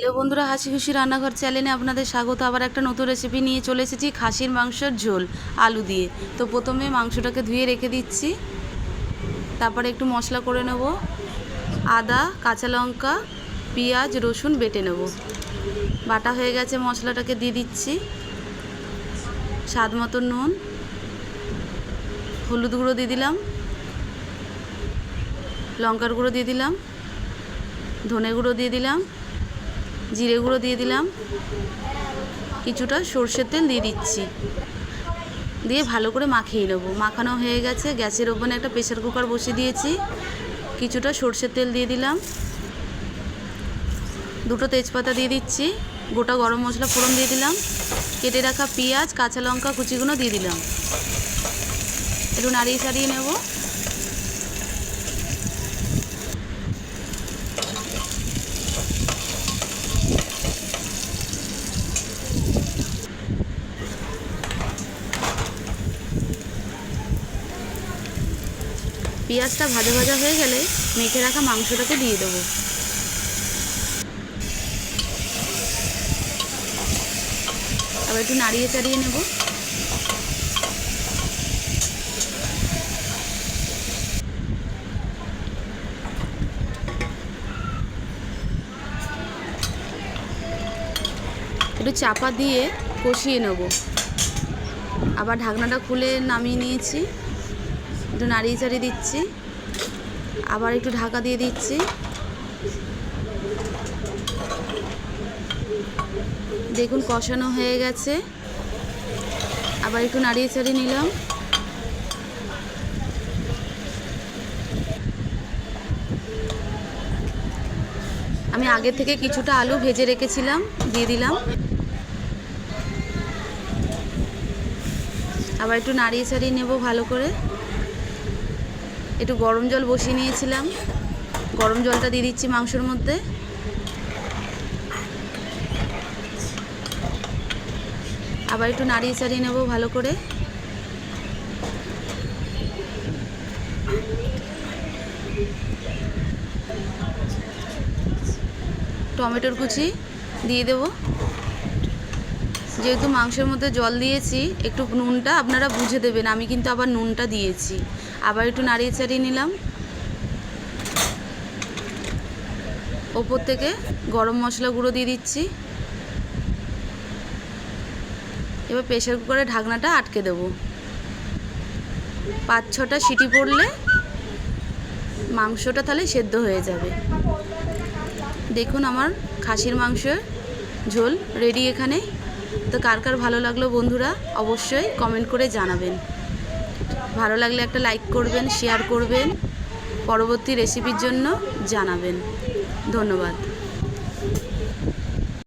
Hello বন্ধুরা, হাসি খুশি রান্নাঘর চ্যানেলে আপনাদের স্বাগত। আবার একটা নতুন রেসিপি নিয়ে চলে এসেছি, খাসির মাংসের ঝোল আলু দিয়ে। তো প্রথমে মাংসটাকে ধুয়ে রেখে দিচ্ছি, তারপরে একটু মশলা করে নেব। আদা, কাঁচা লঙ্কা, পেঁয়াজ, রসুন বেটে নেব। বাটা হয়ে গেছে, মশলাটাকে দিয়ে দিচ্ছি। স্বাদ মতো নুন, হলুদ গুঁড়ো দিয়ে দিলাম, লঙ্কার গুঁড়ো দিয়ে দিলাম, ধনে গুঁড়ো দিয়ে দিলাম, জিরে গুঁড়ো দিয়ে দিলাম, কিছুটা সর্ষের তেল দিয়ে দিচ্ছি, দিয়ে ভালো করে মাখিয়ে নেব। মাখানো হয়ে গেছে, গ্যাসের ওভেনে একটা প্রেসার কুকার বসিয়ে দিয়েছি। কিছুটা সর্ষের তেল দিয়ে দিলাম, দুটো তেজপাতা দিয়ে দিচ্ছি, গোটা গরম মশলা ফোড়ন দিয়ে দিলাম, কেটে রাখা পেঁয়াজ, কাঁচা লঙ্কা কুচিগুলো দিয়ে দিলাম। একটু নাড়িয়ে ছাড়িয়ে নেব। পেঁয়াজটা ভাজা ভাজা হয়ে গেলে মেখে রাখা মাংসটাকে দিয়ে দেবো। আবার একটু নাড়িয়ে চাড়িয়ে নেব। একটু চাপা দিয়ে কষিয়ে নেব। আবার ঢাকনাটা খুলে নামিয়ে নিয়েছি, একটু নাড়িয়ে চাড়িয়ে দিচ্ছি, আবার একটু ঢাকা দিয়ে দিচ্ছি। দেখুন কষানো হয়ে গেছে, আবার একটু নাড়িয়ে চাড়িয়ে নিলাম। আমি আগে থেকে কিছুটা আলু ভেজে রেখেছিলাম, দিয়ে দিলাম। আবার একটু নাড়িয়ে চাড়িয়ে নেব ভালো করে। একটু গরম জল বসিয়ে নিয়েছিলাম, গরম জলটা দিয়ে দিচ্ছি মাংসের মধ্যে। আবার একটু নাড়িয়ে চাড়িয়ে নেব ভালো করে। টমেটোর কুচি দিয়ে দেব। যেহেতু মাংসের মধ্যে জল দিয়েছি, একটু নুনটা আপনারা বুঝে দেবেন, আমি কিন্তু আবার নুনটা দিয়েছি। আবার একটু নাড়িয়ে চাড়িয়ে নিলাম। ওপর থেকে গরম মশলা গুঁড়ো দিয়ে দিচ্ছি। এবার প্রেসার কুকারে ঢাকনাটা আটকে দেব। 5-6টা সিটি পড়লে মাংসটা তাহলে সেদ্ধ হয়ে যাবে। দেখুন আমার খাসির মাংসের ঝোল রেডি এখানে। তো কার কার ভালো লাগলো বন্ধুরা অবশ্যই কমেন্ট করে জানাবেন। ভালো লাগলে একটা লাইক করবেন, শেয়ার করবেন, পরবর্তী রেসিপির জন্য জানাবেন। ধন্যবাদ।